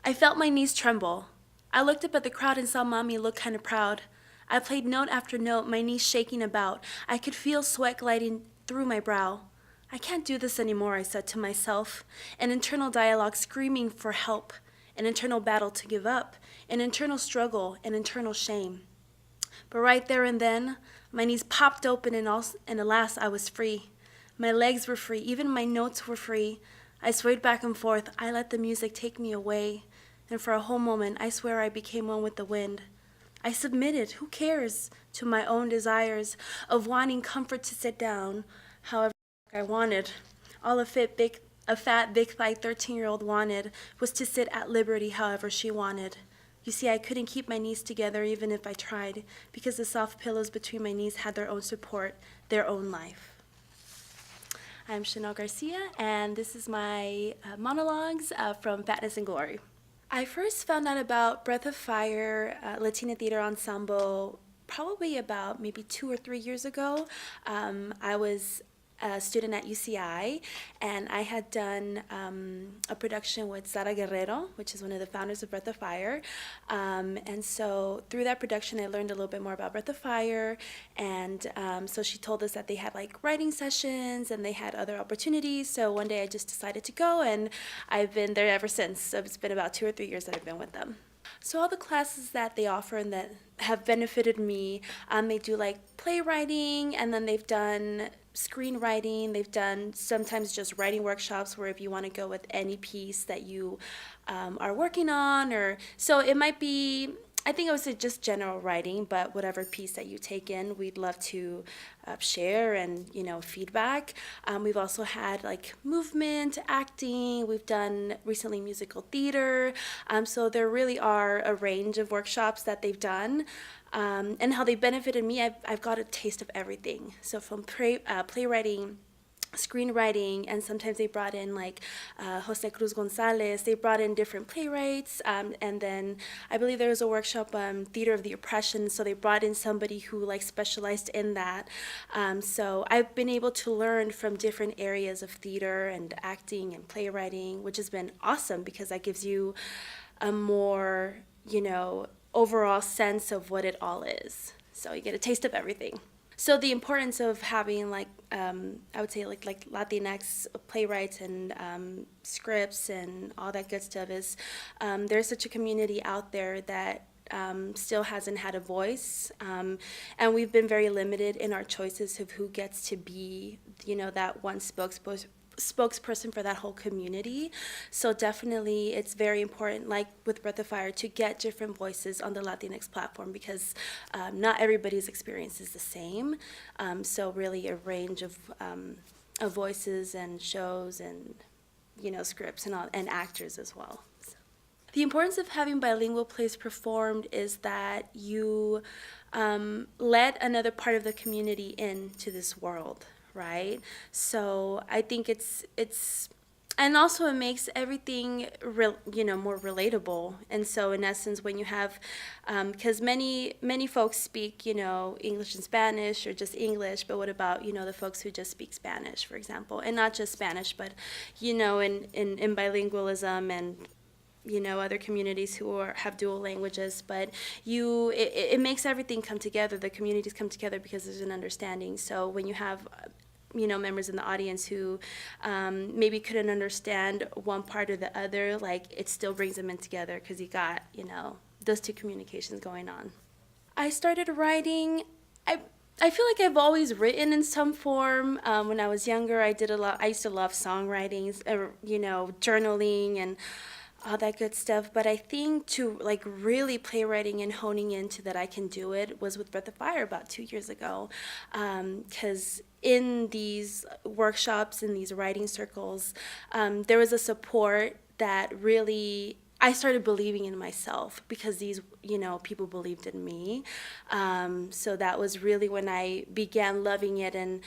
I felt my knees tremble. I looked up at the crowd and saw Mommy look kind of proud. I played note after note, my knees shaking about. I could feel sweat gliding through my brow. I can't do this anymore, I said to myself, an internal dialogue screaming for help, an internal battle to give up, an internal struggle, an internal shame. But right there and then, my knees popped open and alas, I was free. My legs were free, even my notes were free. I swayed back and forth, I let the music take me away. And for a whole moment, I swear I became one with the wind. I submitted, who cares, to my own desires of wanting comfort to sit down, however I wanted. All a fat, big-thighed 13-year-old wanted was to sit at liberty however she wanted. You see, I couldn't keep my knees together even if I tried, because the soft pillows between my knees had their own support, their own life. I'm Shanelle Garcia, and this is my monologues from Fatness and Glory. I first found out about Breath of Fire, Latina Theater Ensemble, probably about maybe 2 or 3 years ago. I was a student at UCI, and I had done a production with Sara Guerrero, which is one of the founders of Breath of Fire. And so through that production, I learned a little bit more about Breath of Fire. And so she told us that they had like writing sessions and they had other opportunities. So one day I just decided to go, and I've been there ever since. So it's been about 2 or 3 years that I've been with them. So all the classes that they offer and that have benefited me, they do like playwriting, and then they've done screenwriting. They've done sometimes just writing workshops where if you want to go with any piece that you are working on, or so it might be, I think I would say just general writing, but whatever piece that you take in, we'd love to share and, feedback. We've also had like movement, acting. We've done recently musical theater. So there really are a range of workshops that they've done. And how they benefited me, I've got a taste of everything. So from playwriting, screenwriting, and sometimes they brought in like Jose Cruz Gonzalez. They brought in different playwrights, and then I believe there was a workshop, Theater of the Oppression, so they brought in somebody who like specialized in that. So I've been able to learn from different areas of theater and acting and playwriting, which has been awesome because that gives you a more, overall sense of what it all is. So you get a taste of everything. So the importance of having like I would say like Latinx playwrights and scripts and all that good stuff is there's such a community out there that still hasn't had a voice, and we've been very limited in our choices of who gets to be that one spokesperson for that whole community. So definitely it's very important, like with Breath of Fire, to get different voices on the Latinx platform because not everybody's experience is the same. So really a range of voices and shows and scripts and all, and actors as well. So. The importance of having bilingual plays performed is that you let another part of the community into this world. Right? So I think it's and also it makes everything more relatable. And so in essence, when you have because many folks speak English and Spanish or just English, but what about the folks who just speak Spanish, for example, and not just Spanish, but in bilingualism and other communities who have dual languages, but it makes everything come together. The communities come together because there's an understanding. So when you have members in the audience who maybe couldn't understand one part or the other, like it still brings them in together because you got those two communications going on. I started writing. I feel like I've always written in some form. When I was younger, I used to love songwriting, journaling and all that good stuff. But I think to like really playwriting and honing into that I can do it was with Breath of Fire about 2 years ago. Because in these workshops, in these writing circles, there was a support that really I started believing in myself because these, people believed in me. So that was really when I began loving it. And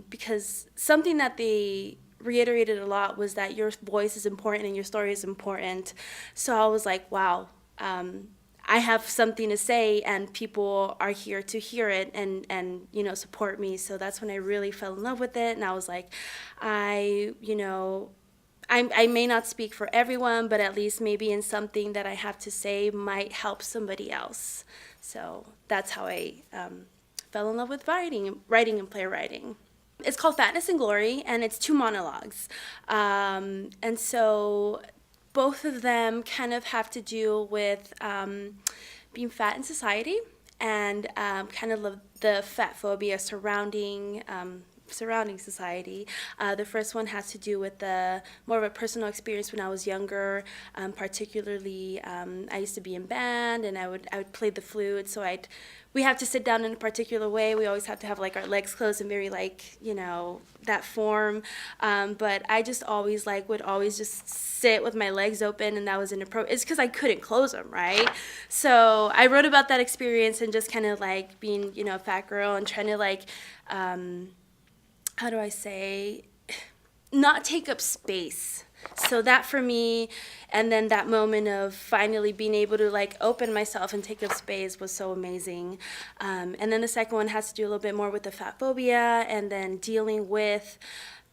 because something that they reiterated a lot was that your voice is important and your story is important. So I was like, wow, I have something to say and people are here to hear it and support me. So that's when I really fell in love with it. And I was like, I I may not speak for everyone, but at least maybe in something that I have to say might help somebody else. So that's how I fell in love with writing and playwriting. It's called Fatness and Glory, and it's 2 monologues. And so both of them kind of have to do with being fat in society and kind of the fat phobia surrounding society. The first one has to do with more of a personal experience when I was younger. Particularly, I used to be in band, and I would play the flute. So we have to sit down in a particular way. We always have to have like our legs closed and very like, you know, that form. But I just always would always just sit with my legs open, and that was inappropriate. It's because I couldn't close them, right? So I wrote about that experience and just kind of like being, you know, a fat girl and trying to like, how do I say, not take up space. So that for me, and then that moment of finally being able to like open myself and take up space was so amazing. And then the second one has to do a little bit more with the fat phobia, and then dealing with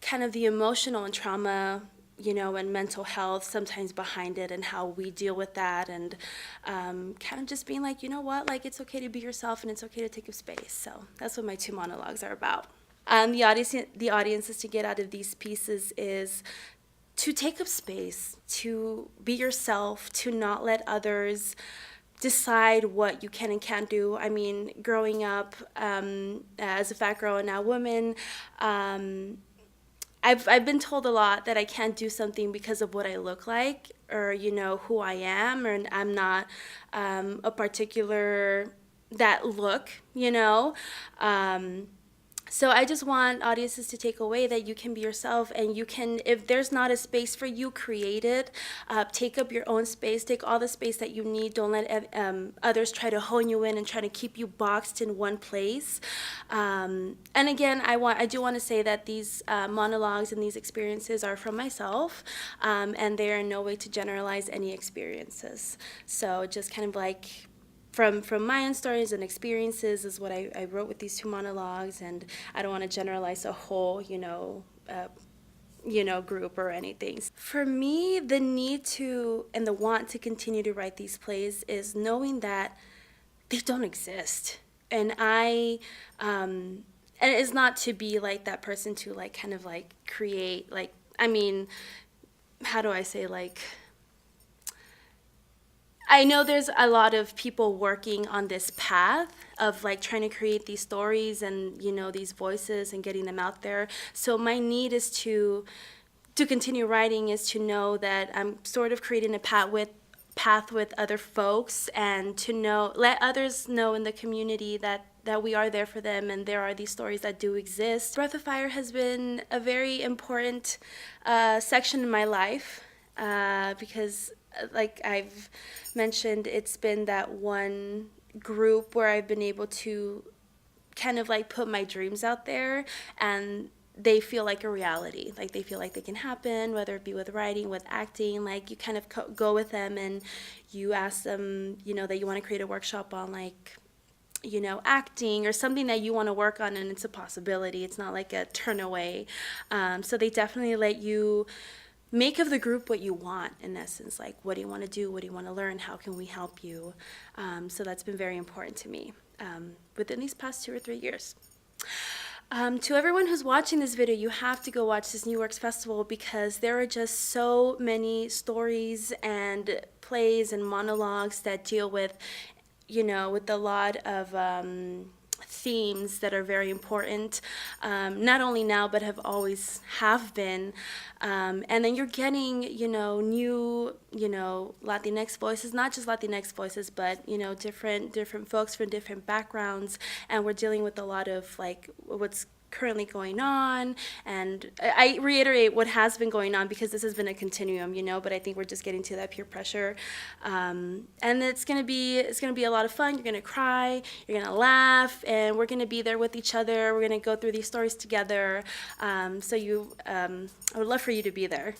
kind of the emotional and trauma, you know, and mental health sometimes behind it, and how we deal with that, and kind of just being like, you know what, like it's okay to be yourself and it's okay to take up space. So that's what my 2 monologues are about. The audience is to get out of these pieces is to take up space, to be yourself, to not let others decide what you can and can't do. I mean, growing up as a fat girl and now woman, I've been told a lot that I can't do something because of what I look like, or, you know, who I am, or I'm not a particular that look, you know. So I just want audiences to take away that you can be yourself, and you can, if there's not a space for you, create it. Take up your own space. Take all the space that you need. Don't let others try to hone you in and try to keep you boxed in one place. And again, I do want to say that these monologues and these experiences are from myself, and they are in no way to generalize any experiences. So just kind of like, from my own stories and experiences is what I wrote with these 2 monologues, and I don't want to generalize a whole, you know, group or anything. For me, the need to and the want to continue to write these plays is knowing that they don't exist, and and it's not to be like that person to like kind of like create like, I mean, how do I say, like, I know there's a lot of people working on this path of like trying to create these stories and, you know, these voices and getting them out there. So my need is to continue writing, is to know that I'm sort of creating a path with other folks, and to let others know in the community that we are there for them, and there are these stories that do exist. Breath of Fire has been a very important section in my life because, like I've mentioned, it's been that one group where I've been able to kind of like put my dreams out there, and they feel like a reality. Like they feel like they can happen, whether it be with writing, with acting. Like you kind of go with them and you ask them, you know, that you want to create a workshop on like, you know, acting or something that you want to work on, and it's a possibility. It's not like a turn away. So they definitely let you make of the group what you want, in essence. Like, what do you want to do? What do you want to learn? How can we help you? So that's been very important to me within these past 2 or 3 years. To everyone who's watching this video, you have to go watch this New Works Festival, because there are just so many stories and plays and monologues that deal with, you know, with a lot of themes that are very important, not only now but have been, and then you're getting, you know, new, you know, Latinx voices, not just Latinx voices, but, you know, different folks from different backgrounds, and we're dealing with a lot of like what's currently going on, and I reiterate what has been going on because this has been a continuum, you know, but I think we're just getting to that peer pressure, and it's gonna be a lot of fun. You're gonna cry, you're gonna laugh, and we're gonna be there with each other. We're gonna go through these stories together, so I would love for you to be there.